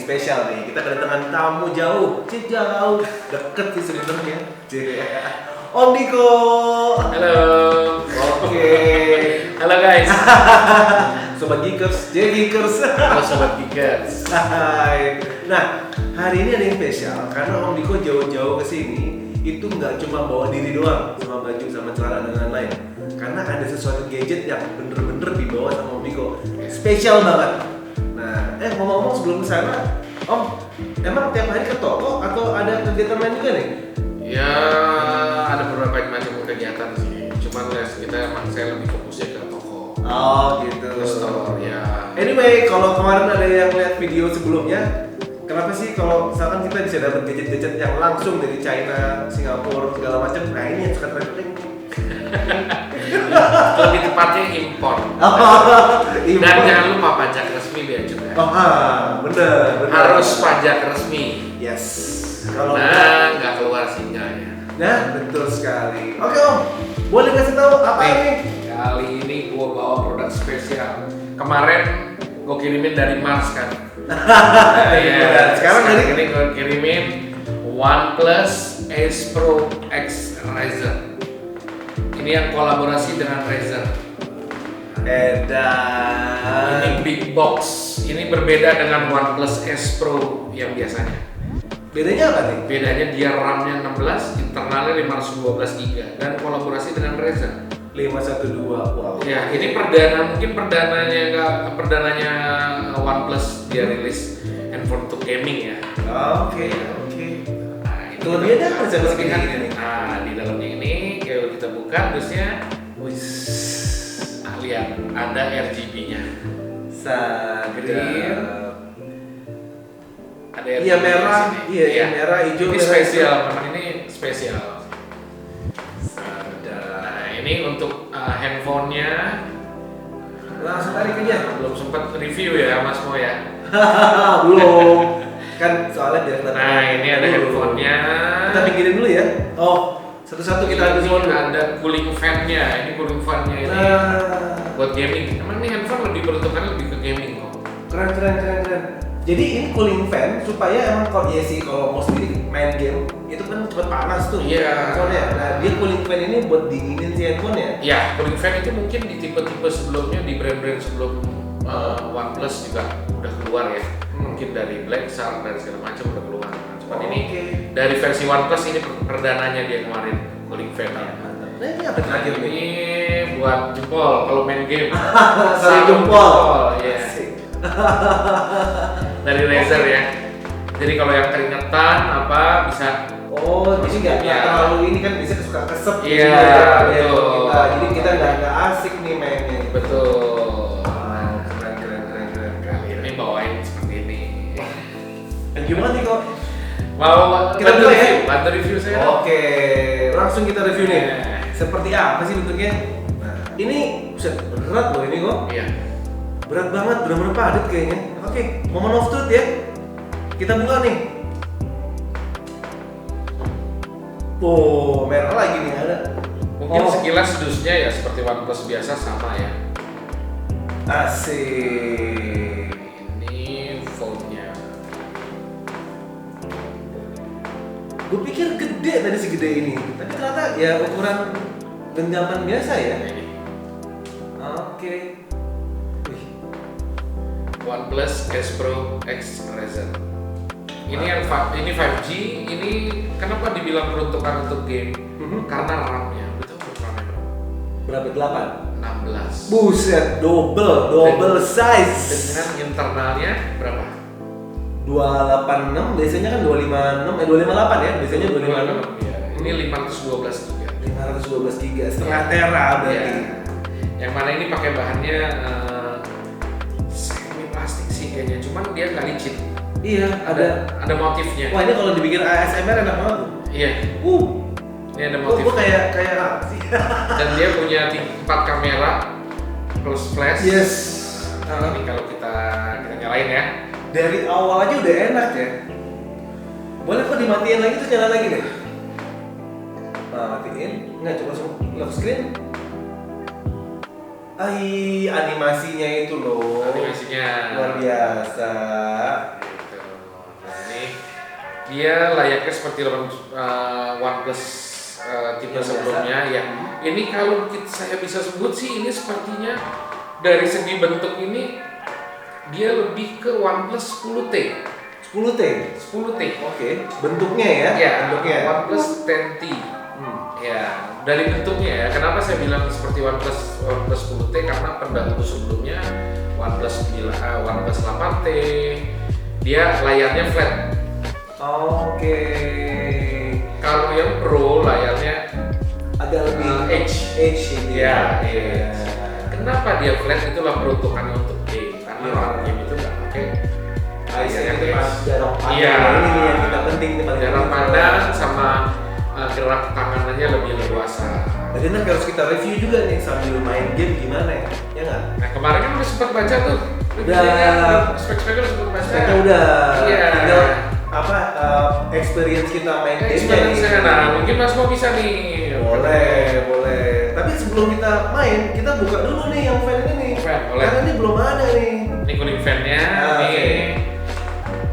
spesial nih. Kita kedatangan tamu jauh, deket sih sebenarnya. Om Diko. Halo. Oke. Halo guys. Sobat Geekers, Geekers. Halo Sobat Geekers. Hai. Nah, hari ini ada yang spesial karena Om Diko jauh-jauh ke sini itu nggak cuma bawa diri doang sama baju sama celana dan lain-lain. Karena ada sesuatu gadget yang bener-bener dibawa sama Om Diko. Spesial banget. Nah, ngomong-ngomong sebelum kesana, Om, emang tiap hari ke toko atau ada kegiatan lain juga nih? Ya, ada beberapa macam kegiatan sih. Cuman saya lebih fokusnya ke toko. Oh, gitu. Ke store ya. Anyway, kalau kemarin ada yang lihat video sebelumnya, kenapa sih kalau misalkan kita bisa dapat gadget-gadget yang langsung dari China, Singapura, segala macam? Nah, ini yang suka traveling. Lebih tepatnya impor. Dan jangan lupa pajak resmi biaya cukai. Bener. Harus pajak resmi. Yes. Kalau nggak keluar singgahnya. Nah, betul sekali. Oke Om, boleh kasih tahu apa ini? Kali ini gua bawa produk spesial. Kemarin gua kirimin dari Mars kan. Sekarang ini gua kirimin OnePlus Ace Pro X Razer. Ini yang kolaborasi dengan Razer. Ini big box. Ini berbeda dengan OnePlus S Pro yang biasanya. Bedanya apa nih? Bedanya dia RAM-nya 16, internalnya 512 GB dan kolaborasi dengan Razer. 512. Wow. Ya, ini perdananya OnePlus dia rilis handphone untuk gaming ya. Oke. Nah, ini kelebihannya apa sih kelebihan ini? Nah, di dalamnya ini kalau kita buka terusnya, lihat ada RGB-nya. Green. Ada Iya merah, iya merah, hijau. Ini spesial, ini spesial. Nah, ini untuk handphonenya. Langsung tarik aja. Belum sempat review ya Mas Mo ya. Belum. Kan soalnya biar kelihatan. Nah, ini ada handphonenya. Kita pikirin dulu ya. Oh, satu-satu kita ambil semua dulu. Ada cooling fan-nya. Ini cooling fan-nya ini buat gaming. Emang ini handphone lebih peruntukannya lebih ke gaming kok. Keren. Jadi ini cooling fan supaya emang kalau mau sendiri main game itu kan cepet panas tuh. Iya. Handphonenya. Nah, dia cooling fan ini buat dinginin si handphone ya. Ya, cooling fan itu mungkin di tipe-tipe sebelumnya, di brand-brand sebelum OnePlus juga udah keluar ya. Mungkin dari Black Shark dan segala macam udah keluar. Cuman ini dari versi OnePlus ini perdananya dia kemarin cooling fan-nya. Nah, ini apa terakhir nih? Ini buat jempol kalau main game. Saling jempol. Ya. Dari Razer ya. Jadi kalau yang keringetan apa bisa. Jadi nggak terlalu ini kan bisa suka kesep. Iya, betul. Jadi kita nggak asik nih mainnya. Betul. Keren. Kali ini bawain seperti ini. Gimana nih kok? Mau Kita bantu mulai ya? review? Bantu review saya. Oke, langsung kita review nih. Nah. Seperti apa sih bentuknya? Nah, ini berat loh ini kok. Iya. Berat banget, benar-benar padat kayaknya. Oke, moment of truth ya. Kita buka nih. Merah lagi nih ada. Mungkin sekilas dusnya ya seperti OnePlus biasa sama ya. Asik. Ini phone-nya. Gue pikir gede tadi segede ini, tapi ternyata ya ukuran genggaman biasa ya. Ini Oke. OnePlus S Pro X Razer. Ini yang ini 5G. Ini kenapa dibilang peruntukan untuk game? Karena RAM-nya. Betul RAM-nya berapa? Berapa? 16. Buset, double size. Dengan internalnya berapa? 286, biasanya kan 256, 258 ya, biasanya 256. Ya, ini 512 GB. 512 GB, setengah tera berarti. Ya. Yang mana ini pakai bahannya semi plastik sih kayaknya, cuman dia nggak licin. Iya, ada motifnya. Wah, ini kalau dibikin ASMR enak banget. Iya. Ini ada motif. Gue kayak apa sih? Dan dia punya 4 kamera plus flash. Yes. Nah, ini kalau kita nyalain ya. Dari awal aja udah enak ya. Boleh kok dimatiin lagi terus nyala lagi deh. Nah, matiin. Enggak, coba langsung lock screen. Animasinya itu loh. Animasinya luar biasa. Dia layaknya seperti OnePlus tipe Yang sebelumnya ya. Ini kalau saya bisa sebut sih ini sepertinya dari segi bentuk ini dia lebih ke OnePlus 10T. 10T. 10T. Oke. Bentuknya ya? Ya, bentuknya. OnePlus 10T. Ya, dari bentuknya ya. Kenapa saya bilang seperti OnePlus 10T karena pendahulu sebelumnya OnePlus 8T dia layarnya flat. Oke. Kalau yang Pro layarnya Agak lebih Edge. gitu Ya, Edge. Kenapa dia flat? Itulah peruntukannya untuk game. Karena orang game itu nggak pakai layarnya Edge. Jarak pandang. Iya. Ini nih yang kita penting nih paling Jarak penting. pandang sama gerak tangannya lebih leluasa. Jadi nanti harus kita review juga nih sambil main game gimana ya? Ya nggak? Nah kemarin kan udah sempat baca tuh. Udah. Spek-speknya udah sempat baca. Speknya udah. Iya. Tinggal experience kita main game Experience-nya, nah mungkin Mas mau bisa nih. Boleh. Tapi sebelum kita main, kita buka dulu nih yang fan ini nih. Fan, boleh. Karena ini belum ada nih. Ini kuning fan-nya, Ah, nih.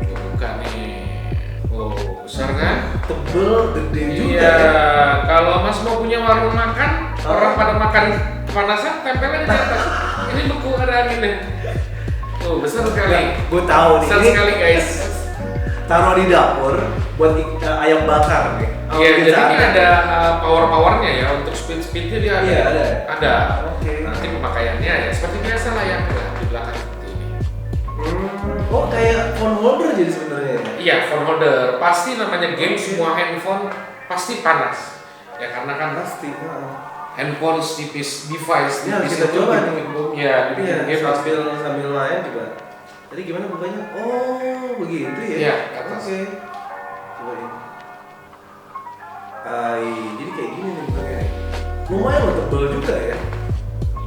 Kita buka nih. Oh, besar kan? Tebel, gede juga. Iya, kalau Mas mau punya warung makan, orang pada makan panasan, tempelnya di atas. Ini beku ada angin deh. Tuh, besar sekali. Gue tahu nih. Besar Ini sekali guys. taruh di dapur buat ayam bakar nih. Iya, jadi ini ada power-powernya ya, untuk speed-speednya dia ada. Iya, ada. Ada. Oke. Nanti pemakaiannya ya seperti biasa lah ya, di belakang seperti ini. Oh kayak phone holder jadi sebenarnya. Iya, phone holder. Pasti namanya game, semua handphone pasti panas. Ya karena kan Pasti. handphone tipis, device Ya, tipis kita itu coba dibikin ya, dibikin Iya, game pasti. sambil main juga. Tadi gimana bukanya? Oh, begitu ya? Iya, ke atas. Oke. Coba ini. Jadi kayak gini nih bukanya. Lumayan loh, tebel juga ya.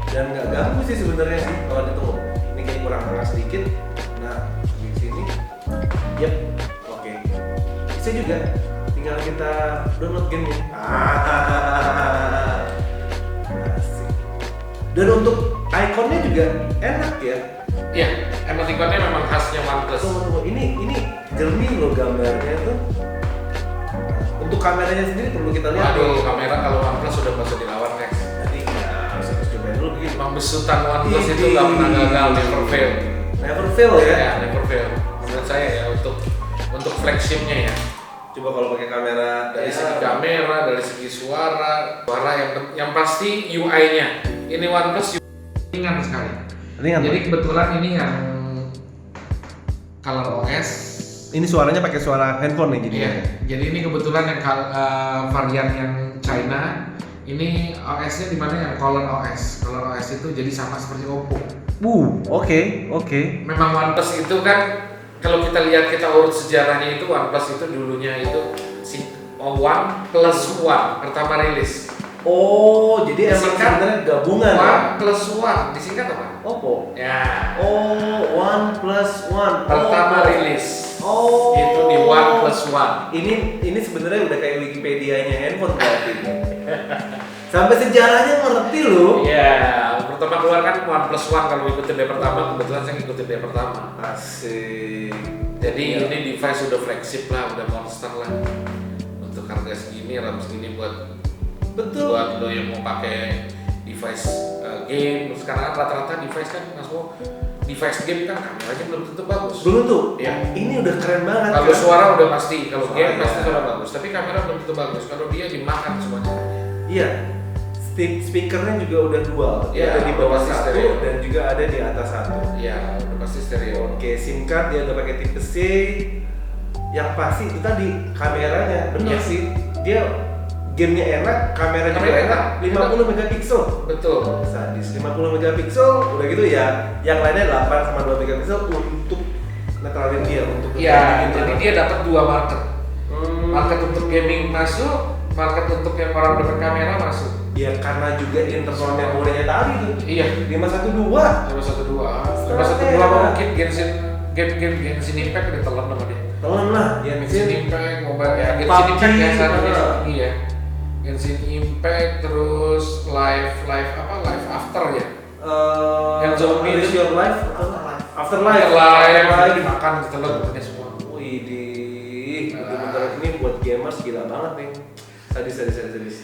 Dan nggak ganggu sih sebenarnya sih kalau ditunggu. Ini kayak kurang tengah sedikit. Nah, di sini. Yep. Oke. Bisa juga. Tinggal kita download gamenya. Asik. Dan untuk ikonnya juga enak ya. Iya, emoticonnya memang khasnya OnePlus. Tunggu. Ini jernih loh gambarnya tuh. Untuk kameranya sendiri perlu kita lihat. Waduh, kamera kalau OnePlus sudah bisa dilawan Rex. Tadi harus cobain dulu begitu. Emang besutan OnePlus itu nggak pernah gagal, never fail. Never fail ya. Ya, never fail. Menurut saya ya untuk flagshipnya ya. Coba kalau pakai kamera Dari segi kamera, dari segi suara yang pasti UI-nya. Ini OnePlus ringan sekali. Ringan. Jadi kebetulan ini yang Color OS. Ini suaranya pakai suara handphone nih jadinya. Iya. Jadi ini kebetulan yang varian yang China. Ini OS-nya di mana yang Color OS. Color OS itu jadi sama seperti Oppo. Oke. Memang OnePlus itu kan kalau kita lihat kita urut sejarahnya itu OnePlus itu dulunya itu OnePlus One pertama rilis. Oh, jadi emang Disingkat sebenarnya gabungan ya? OnePlus One disingkat apa? Oppo. Ya. Oh, OnePlus One. Pertama rilis. Oh. Itu di OnePlus One. Ini sebenarnya udah kayak Wikipedia-nya handphone berarti. Sampai sejarahnya ngerti loh. Iya, pertama keluar kan OnePlus One kalau ikutin dari pertama, kebetulan saya ngikutin dari pertama. Asik. Jadi Iya. ini device udah flagship lah, udah monster lah. Untuk harga segini, RAM segini buat Betul. lo yang mau pakai device game. Sekarang kan rata-rata device kan Mas Mo, device game kan kameranya belum tentu bagus. Dulu tuh. Iya. Ini udah keren banget. Kalau kan? suara udah pasti, kalau Suara, game ya. pasti suara bagus. Tapi kamera belum tentu bagus. Kalau dia dimakan semuanya. Iya. Speakernya juga udah dual. Iya, Ada di bawah pasti satu stereo. dan juga ada di atas satu. Iya, udah pasti stereo. Oke, SIM card dia udah pakai tipe C. Yang pasti itu tadi kameranya bener Iya. sih. Dia gamenya enak, kamera juga Kamera enak. enak. 50 megapiksel. Betul. Sadis 50 megapiksel udah gitu ya. Yang lainnya 8 sama 2 megapiksel untuk netralin dia untuk Iya, jadi dia dapat dua market. Hmm. Market untuk gaming masuk, market untuk yang orang demen kamera masuk. Ya karena juga internal memorinya tadi tuh. Iya. 512. 512 mungkin Genshin Impact ditelan sama dia. Telan lah, Genshin Impact, mobile ya Genshin PUBG, Impact ya satunya nah. tinggi ya. Genshin Impact terus live after ya. Yang zombie Is itu. Your Life Afterlife Live dimakan ditelan pokoknya semua. Widih banget nih. Sadis.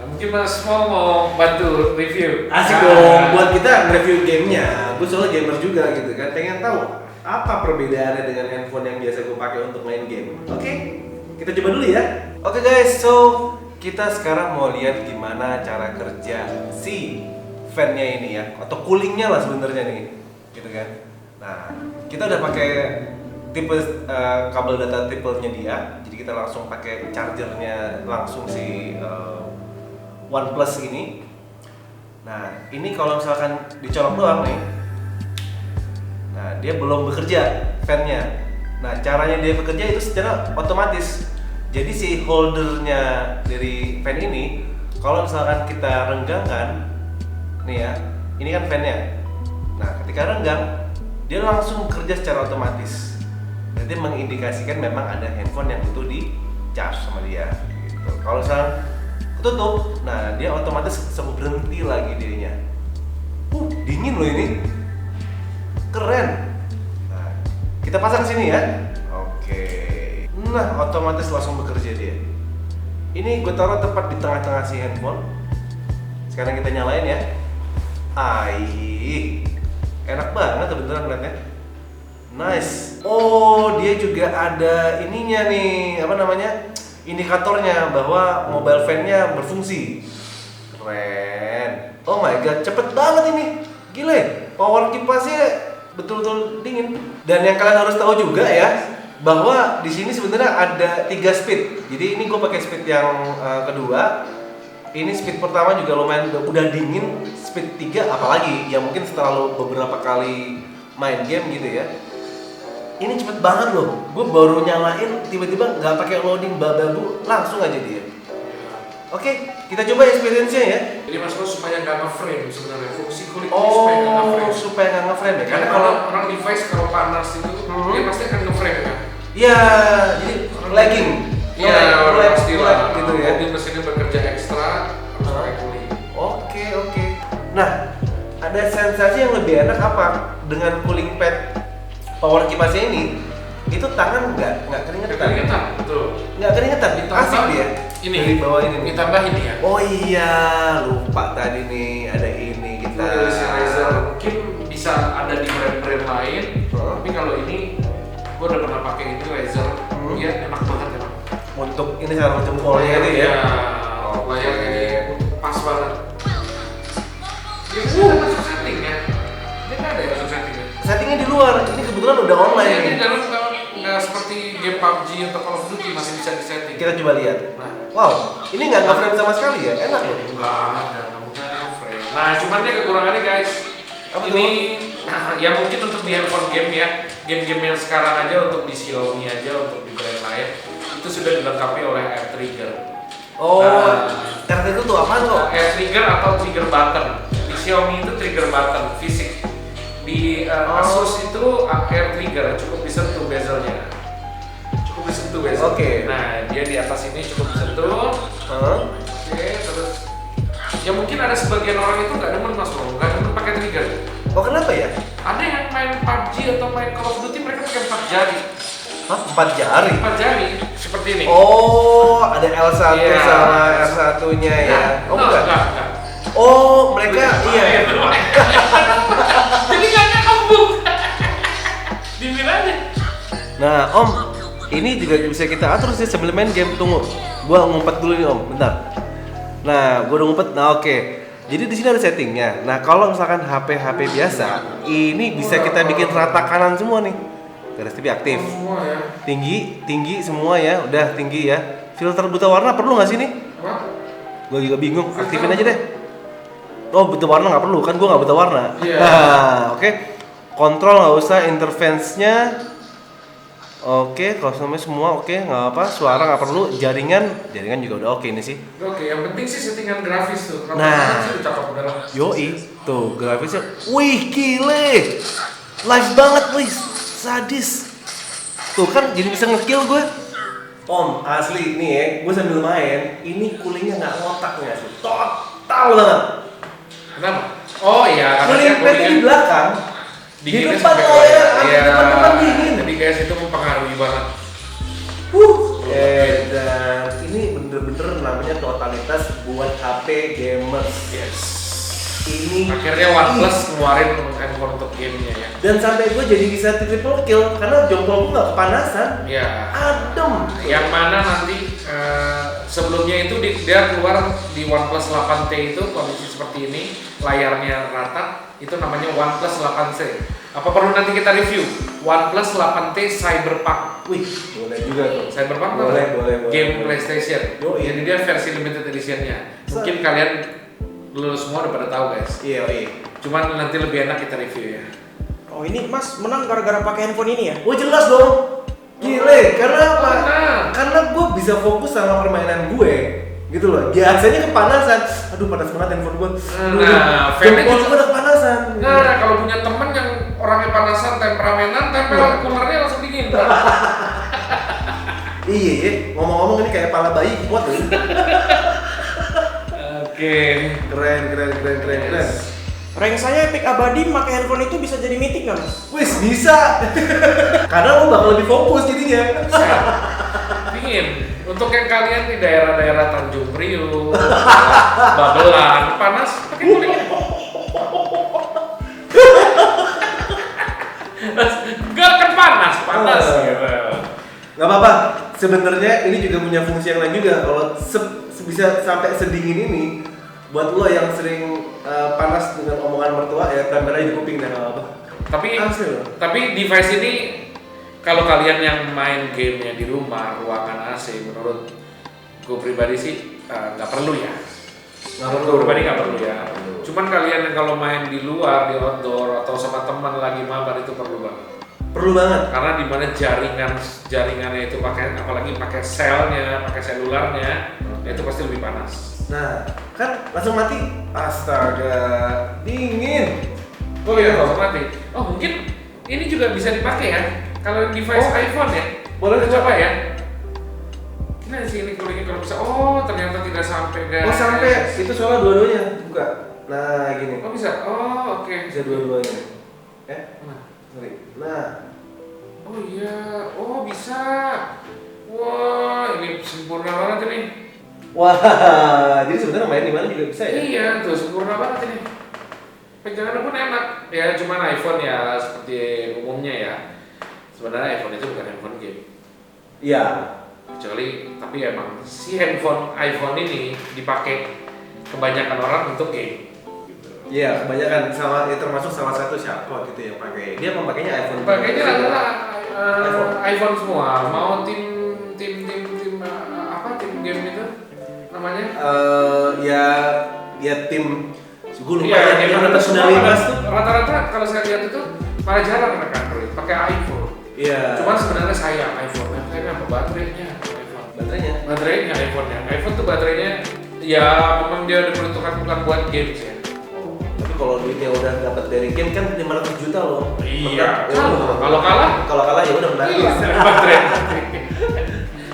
Nah, mungkin Mas mau bantu review. Asik dong, buat kita nge-review gamenya. Gue soalnya gamer juga gitu kan, pengen tahu apa perbedaannya dengan handphone yang biasa gue pakai untuk main game. Oke, kita coba dulu ya. Oke guys, so kita sekarang mau lihat gimana cara kerja si fan-nya ini ya, atau coolingnya lah sebenarnya nih, gitu kan. Nah, kita udah pakai tipe kabel data triple-nya dia, jadi kita langsung pakai chargernya langsung si OnePlus ini. Nah, ini kalau misalkan dicolok doang nih, nah dia belum bekerja fan-nya. Nah, caranya dia bekerja itu secara otomatis. Jadi si holdernya dari fan ini, kalau misalkan kita renggangkan, nih ya, ini kan fan-nya. Nah, ketika renggang, dia langsung bekerja secara otomatis. Berarti mengindikasikan memang ada handphone yang butuh di charge sama dia. Gitu. Kalau misalkan ketutup, nah dia otomatis berhenti lagi dirinya. Dingin loh ini, keren. Nah, kita pasang sini ya. Oke. Nah, otomatis langsung bekerja dia. Ini gue taruh tepat di tengah-tengah si handphone. Sekarang kita nyalain ya. Enak banget beneran ngeliatnya. Nice. Oh, dia juga ada ininya nih, apa namanya? Indikatornya bahwa mobile fan-nya berfungsi. Keren. Oh my god, cepet banget ini. Gile, power kipasnya betul-betul dingin. Dan yang kalian harus tahu juga ya, bahwa di sini sebenarnya ada 3 speed. Jadi ini gue pakai speed yang kedua. Ini speed pertama juga lumayan udah dingin. Speed 3 apalagi, ya mungkin setelah lo beberapa kali main game gitu ya. Ini cepet banget loh. Gue baru nyalain tiba-tiba nggak pakai loading babu, langsung aja dia. Oke, kita coba experience-nya ya. Jadi Mas Bos supaya nggak nge-frame sebenarnya, fungsi kulit supaya nggak nge-frame. Supaya nggak nge-frame ya. Karena kalau orang device kalau panas itu, dia pasti akan nge-frame kan. Iya, jadi lagging. Iya, pasti lah. Gitu ya. Jadi mesinnya bekerja ekstra, harus pakai cooling. Oke. Nah, ada sensasi yang lebih enak apa dengan cooling pad power kipasnya ini? Itu tangan nggak keringetan. Keringetan, betul. Nggak keringetan, asik dia. Ini dari bawah ini. Ditambah ini ya. Oh iya, lupa tadi nih ada ini kita. Rilisnya Razer mungkin bisa ada di brand-brand lain, tapi kalau ini gua udah pernah pakai ini Razer, dia enak banget emang. Untuk ini sarung jempolnya itu ya. Layarnya ini pas banget. Dia udah masuk setting ya. Dia nggak ada ya masuk settingnya. Settingnya di luar. Ini kebetulan udah online. Ini dalam nggak seperti game PUBG atau Call of Duty masih bisa disetting. Kita coba lihat. Nah, wow, ini nggak nge-frame sama sekali ya? Enak loh. nggak mungkin nge-frame. Nah, cuman dia kekurangannya guys. Apa Ini ya mungkin untuk di handphone game ya, game-game yang sekarang aja untuk di Xiaomi aja, untuk di brand lain itu sudah dilengkapi oleh air trigger. Oh, karena itu tuh apaan kok? Air trigger atau trigger button. Di Xiaomi itu trigger button fisik. Di Asus itu air trigger, cukup disentuh bezelnya. Cukup disentuh bezel. Oke. Nah, dia di atas ini cukup disentuh. Oke, terus ya mungkin ada sebagian orang itu nggak demen Mas Bro, nggak demen pakai trigger. Oh, kenapa ya? Ada yang main PUBG atau main Call of Duty mereka pakai 4 jari. Hah? 4 jari? 4 jari seperti ini. Oh, ada L1 Iya. sama R1-nya ya. Oh, bukan. Enggak. Oh, mereka iya. Jadi nggak nyambung. Dimin aja. Nah, Om, ini juga bisa kita atur sih sambil main game. Tunggu, gua ngumpet dulu nih Om, bentar. Nah, gua udah ngumpet. Nah, oke. Jadi di sini ada settingnya. Nah, kalau misalkan HP biasa, ini bisa kita bikin rata kanan semua nih. Garis TV aktif. Semua ya. Tinggi semua ya, udah tinggi ya. Filter buta warna perlu nggak sih nih? Apa? Gua juga bingung. Aktifin aja deh. Oh, buta warna nggak perlu kan? Gua nggak buta warna. Iya. Nah, oke. Kontrol nggak usah, interface-nya oke, kalau semua oke, nggak apa. Suara nggak perlu, jaringan juga udah oke ini sih. Oke, yang penting sih settingan grafis tuh. Nah. Sih udah cakep bener. Yoi, tuh grafisnya, wih gile, live banget wih, sadis. Tuh kan jadi bisa nge-kill gue. Om, asli nih ya, gue sambil main, ini coolingnya nggak ngotak nih asli, total banget. Kenapa? Oh iya, Cooling padnya di belakang, di depan layar, di depan dingin. Jadi guys itu mempengaruhi banget. namanya totalitas buat HP gamers. Yes. Ini akhirnya OnePlus ngeluarin handphone untuk gamenya ya. Dan sampai gue jadi bisa triple kill karena jempol gue nggak kepanasan. Ya. Adem. Yang mana nanti sebelumnya itu dia keluar di OnePlus 8T itu kondisi seperti ini, layarnya rata, itu namanya OnePlus 8C. Apa perlu nanti kita review OnePlus 8T Cyberpunk? Wih, boleh juga tuh. Cyberpunk boleh. game PlayStation. Yoi. Jadi dia versi limited editionnya. Mungkin kalian lu semua udah pada tahu guys. Iya. Cuman nanti lebih enak kita review ya. Oh ini Mas menang gara-gara pakai handphone ini ya? Oh jelas dong. Gile, karena apa? Nah. Karena gue bisa fokus sama permainan gue, gitu loh. Biasanya kepanasan. Aduh panas banget handphone gue. Nah, fan-nya jempol juga- gue udah kepanasan. Nah, kalau punya temen yang orangnya panasan, temperamenan, tempelan coolernya langsung dingin. Iya, ya. Ngomong-ngomong ini kayak pala bayi kuat tuh. Oke. Keren. Rank saya epic abadi pakai handphone itu bisa jadi mythic nggak Mas? Wis bisa. Karena lo bakal lebih fokus jadinya. Dingin. Untuk yang kalian di daerah-daerah Tanjung Priok, Babelan, panas, pakai kuning. Enggak kan panas Oh. gitu. Gak apa-apa. Sebenarnya ini juga punya fungsi yang lain juga. Kalau bisa sampai sedingin ini, buat lo yang sering panas dengan omongan mertua ya tempel aja di kuping dan gak apa-apa. Asli loh. Tapi device ini kalau kalian yang main gamenya di rumah, ruangan AC, menurut gue pribadi sih nggak perlu ya. Gue pribadi nggak perlu ya. Cuman kalian yang kalau main di luar, di outdoor atau sama teman lagi mabar itu perlu banget. Perlu banget. Karena di mana jaringannya itu pakai, apalagi pakai selnya, pakai selularnya, itu pasti lebih panas. Nah, kan langsung mati. Astaga, dingin. Oh iya, langsung mati. Oh mungkin ini juga bisa dipakai ya. Kalau device iPhone ya, Boleh kita coba ya. Nah sini kulingnya kalau bisa. Oh ternyata tidak sampai guys. Oh sampai itu soalnya dua-duanya buka. Nah gini. Oh bisa. Oh oke. Bisa dua-duanya. Nah. Sorry. Nah. Oh iya. Oh bisa. Wah ini sempurna banget ini. Wah, jadi sebenarnya main di mana juga bisa ya? Iya tuh sempurna banget ini. Pegangannya pun enak. Ya cuman iPhone ya seperti umumnya ya. Sebenarnya iPhone itu bukan handphone game. Iya. Kecuali tapi emang si handphone iPhone ini dipakai kebanyakan orang untuk game. Iya, kebanyakan sama ya termasuk salah satu siapa gitu yang pakai. Dia memakainya iPhone. Pakainya adalah iPhone. iPhone semua. Mau tim apa tim game itu namanya? Ya tim gue lupa Iya, yang game atas semua 95 tuh. rata-rata kalau saya lihat itu malah jarang mereka Android, pakai iPhone. Iya. Cuman sebenarnya sayang iPhone. Kayaknya apa baterainya iPhone. baterainya. iPhone-nya. iPhone tuh baterainya ya memang dia diperuntukkan bukan buat games ya. Tapi kalau duitnya udah dapat dari game kan 500 juta loh. Iya. Maka- Kalau kalah Kalau kalah ya udah menang. iya, baterai.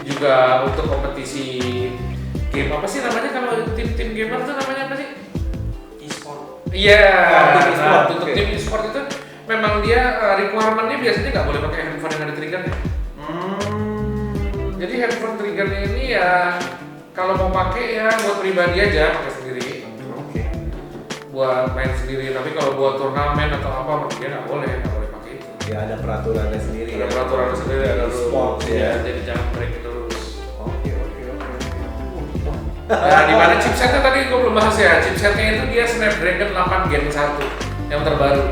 Juga untuk kompetisi game apa sih namanya kalau tim-tim gamer tuh namanya apa sih? E-sport. Iya. tim e-sport, Nah, untuk oke. tim e-sport itu memang dia requirement-nya biasanya nggak boleh pakai handphone yang ada triggernya. Jadi handphone triggernya ini ya kalau mau pakai ya buat pribadi aja pakai sendiri. Oke. Buat main sendiri. Tapi kalau buat turnamen atau apa dia nggak boleh pakai itu. Ya ada peraturannya sendiri. Ada ya. peraturan sendiri, ada sport rules. ya. Jadi jangan break itu rules. Oke. Nah, di mana chipsetnya tadi gue belum bahas ya. Chipsetnya itu dia Snapdragon 8 Gen 1 yang terbaru.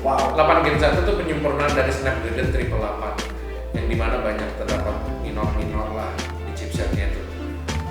Wow. 8 Gen 1 itu penyempurnaan dari Snapdragon 888 yang dimana banyak terdapat minor lah di chipsetnya itu.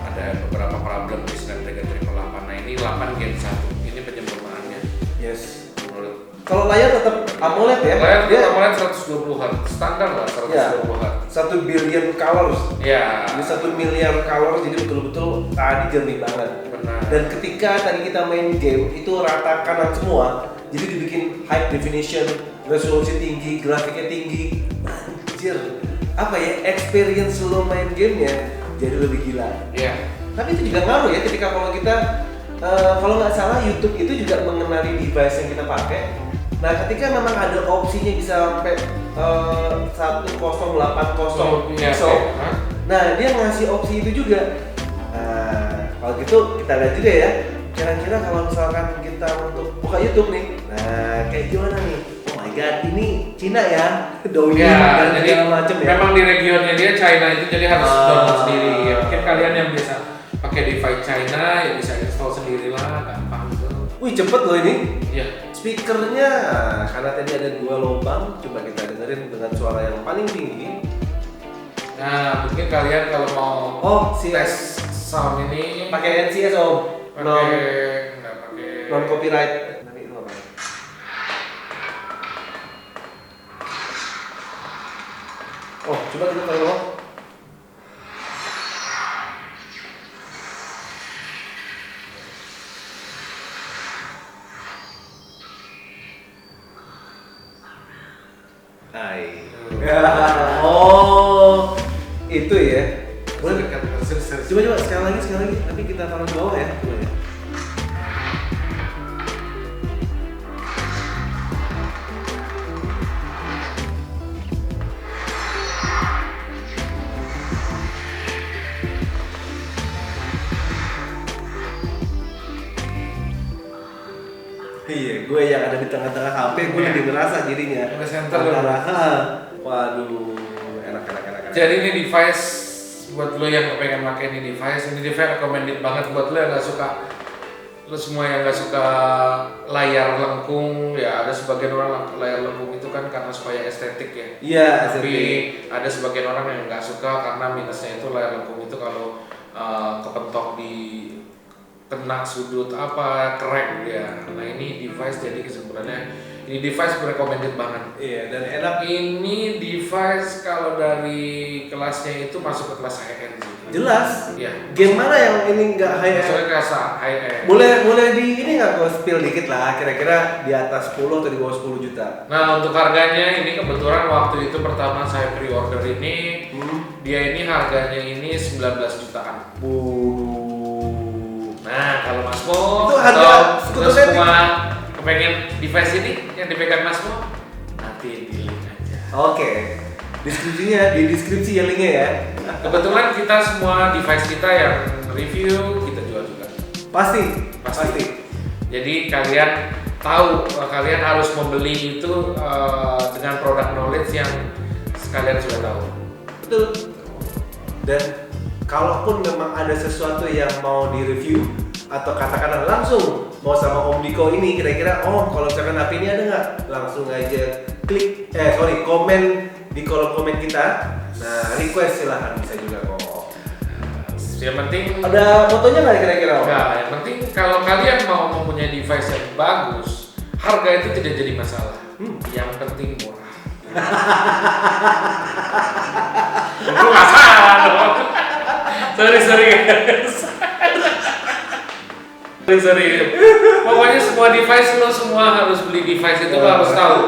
Ada beberapa problem di Snapdragon 888. Nah ini 8 Gen 1 ini penyempurnaannya. Yes. Menurut Kalau layar tetap AMOLED ya? layar Dia AMOLED 120 Hz standar lah 120 Hz. 1 billion colors. Ya. Jadi 1 miliar colors jadi betul-betul tadi jernih banget. Benar. Dan ketika tadi kita main game itu rata kanan semua, jadi dibikin high definition, resolusi tinggi, grafiknya tinggi. Anjir, apa ya, experience lo main gamenya jadi lebih gila. Iya. Tapi itu juga ngaruh ya ketika kalau kita kalau nggak salah YouTube itu juga mengenali device yang kita pakai. Nah ketika memang ada opsinya bisa sampai 1080 Iya, pixel. oke. Hah? Nah dia ngasih opsi itu juga. Nah Kalau gitu kita lihat juga ya. Kira-kira kalau misalkan kita untuk buka YouTube nih, nah kayak gimana nih? Oh my god, ini Cina ya, Douyin dan jadi segala macem ya. memang di regionnya dia China itu jadi harus download sendiri. Ya, mungkin kalian yang biasa pakai device China ya bisa install sendiri lah, gampang gitu. Wih cepet loh ini. Ya, Speakernya, karena tadi ada 2 lubang, coba kita dengerin dengan suara yang paling tinggi. nah mungkin kalian kalau mau tes sound ini Pakai NCS om, nggak pakai non copyright. Nanti itu apa? Oh, coba kita taruh. Hai. Oh, itu ya. Boleh. dekat Coba sekali lagi. Tapi kita taruh di bawah ya. Coba ya. Iya, gue yang ada di tengah-tengah HP, gue Iya. lebih ngerasa jadinya. Ada center Antara, loh. waduh, enak. Jadi ini device buat lo yang pengen pakai ini device recommended banget buat lo yang nggak suka, lo semua yang nggak suka layar lengkung ya. Ada sebagian orang layar lengkung itu kan karena supaya estetik ya. Iya, Tapi estetik. ada sebagian orang yang nggak suka karena minusnya itu layar lengkung itu kalau kepentok di kena sudut apa crack ya. Nah ini device jadi kesimpulannya ini device recommended banget. Iya, dan enak. Ini device kalau dari kelasnya itu masuk ke kelas high end sih. Jelas. Iya. Game mana yang ini nggak high end? Maksudnya kelas high end. Boleh di ini nggak gue spill dikit lah, kira-kira di atas 10 atau di bawah 10 juta? Nah untuk harganya ini kebetulan waktu itu pertama saya pre-order ini dia ini harganya ini 19 jutaan. Nah kalau Mas Mo Itu harga atau skuter terus setting. semua kepengen device ini yang dipegang Mas Mo nanti di link aja. Oke. Deskripsinya di deskripsi ya linknya ya. Kebetulan kita semua device kita yang review kita jual juga. Pasti. Jadi kalian tahu kalian harus membeli itu dengan produk knowledge yang kalian sudah tahu. Betul. Dan kalaupun memang ada sesuatu yang mau di-review atau katakanlah langsung mau sama Om Diko ini kira-kira kalau misalkan HP ini ada nggak? Langsung aja komen di kolom komen kita. Nah, request silahkan bisa juga kok. Yang penting Ada fotonya nggak kira-kira? Om? enggak, yang penting kalau kalian mau mempunyai device yang bagus, harga itu tidak jadi masalah. Yang penting murah. Itu masalah dong. Sorry guys. Sorry. Pokoknya semua device lo semua harus beli device itu lo harus tahu.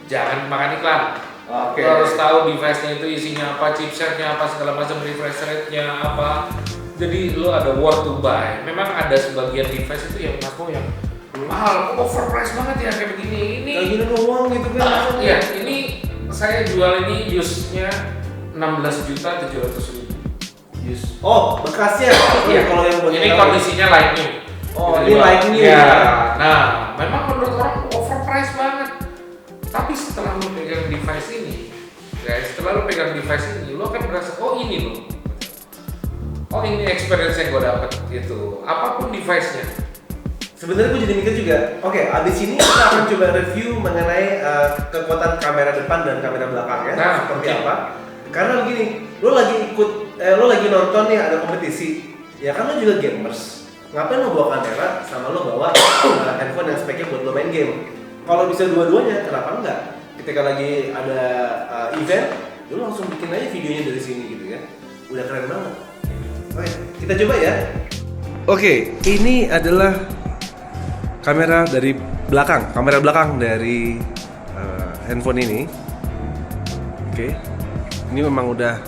Jangan makan iklan. Oke. Lo harus tahu device-nya itu isinya apa, chipsetnya apa, segala macam, refresh rate-nya apa. Jadi lo ada worth to buy. Memang ada sebagian device itu yang aku yang mahal, overpriced banget ya kayak begini. Ini Kayak gini doang gitu kan? iya, ini saya jual ini use-nya 16.700.000. Oh, bekasnya. Iya, Kalau yang buat ini yang- kondisinya light new. Oh, Kita ini jual. light new Ya, ya? nah, memang menurut orang overpriced banget. Tapi setelah lo pegang device ini, guys, setelah lo pegang device ini, lo akan merasa, oh ini loh. Oh ini experience yang gue dapet gitu. Apapun device-nya. Sebenarnya gue jadi mikir juga, oke, abis ini kita akan coba review mengenai kekuatan kamera depan dan kamera belakang ya, Nah, seperti oke. apa. Karena begini, lo lagi nonton nih ada kompetisi, ya kan lo juga gamers. Ngapain lo bawa kamera sama lo bawa handphone yang speknya buat lo main game? Kalau bisa dua-duanya, kenapa enggak? Ketika lagi ada event, lo langsung bikin aja videonya dari sini gitu kan. Udah keren banget. Oke, kita coba ya. Oke, ini adalah kamera belakang dari handphone ini. Oke, ini memang udah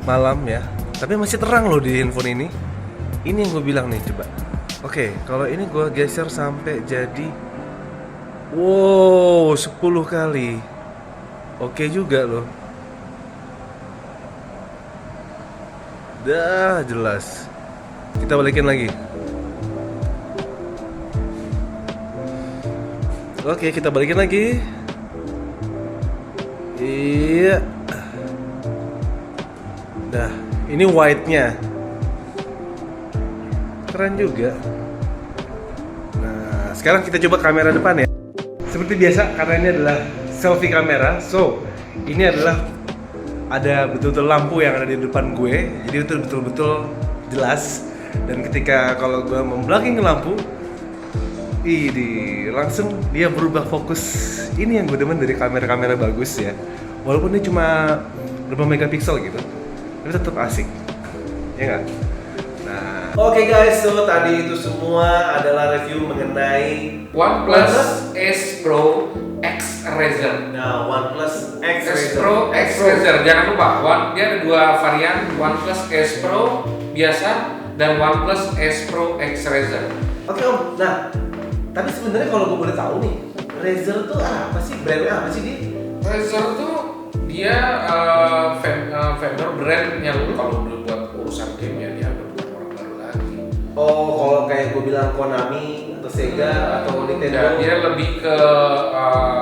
malam ya, tapi masih terang loh di handphone ini. Ini yang gue bilang nih, coba. Oke, kalau ini gue geser sampai jadi, wow, 10 kali. Oke juga loh. Dah jelas. Kita balikin lagi. Oke, kita balikin lagi. Iya. Nah, ini white-nya. Keren juga. Nah, sekarang kita coba kamera depan ya. Seperti biasa, karena ini adalah selfie kamera. So, ini adalah ada betul-betul lampu yang ada di depan gue. Jadi itu betul-betul jelas. Dan ketika kalau gue membelakang lampu, langsung dia berubah fokus. Ini yang gue demen dari kamera-kamera bagus ya. Walaupun dia cuma berapa megapiksel gitu, tapi tetap asik. Ya nggak? Nah, oke guys, so tadi itu semua adalah review mengenai OnePlus S Pro X Razr. Nah, OnePlus X S Pro X Razr. Jangan lupa, dia ada dua varian, OnePlus S Pro biasa dan OnePlus S Pro X Razr. Oke Om, nah tapi sebenarnya kalau gue boleh tahu nih, Razer tuh apa sih? Brandnya apa sih dia? Razer tuh dia vendor brand yang kalau udah buat urusan game ya dia udah bukan orang baru lagi. Oh, kalau kayak gue bilang Konami atau Sega atau Nintendo. Dia lebih ke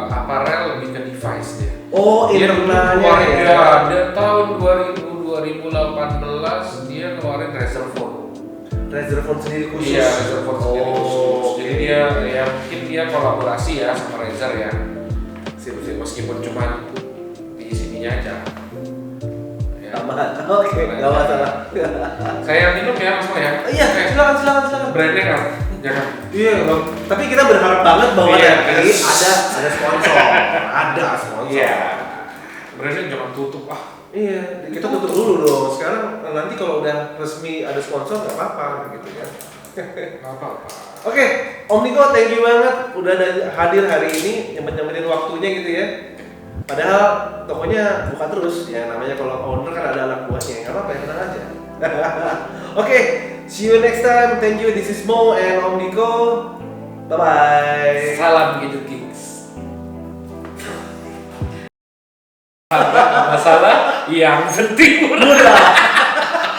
apparel, lebih ke device dia. Oh, Dia internalnya ya. Dia tahun 2018 dia ngeluarin Razer Phone. Razer Phone sendiri khusus. Iya, Razer Phone sendiri khusus. Jadi oke. dia ya mungkin dia kolaborasi ya sama Razer ya. Meskipun cuma di sininya aja. Ya. Oke, nggak masalah. Saya minum ya Mas Mo ya. Iya, Oke. silakan. Brandnya kan, jangan. Iya, Bang. Tapi kita berharap banget bahwa Iya. nanti ada sponsor. Ada sponsor. Iya. Brandnya jangan tutup Iya, kita tutup dulu dong. Sekarang nanti kalau udah resmi ada sponsor nggak apa-apa gitu kan. Nggak apa-apa. Oke, Om Niko, thank you banget udah hadir hari ini, nyempetin waktunya gitu ya. Padahal tokonya buka terus, ya namanya kalau owner kan ada anak buahnya, nggak apa-apa, tenang aja. Oke, see you next time. Thank you. This is Mo and Om Niko. Bye bye. Salam Gadget Kings. Masalah yang penting udah.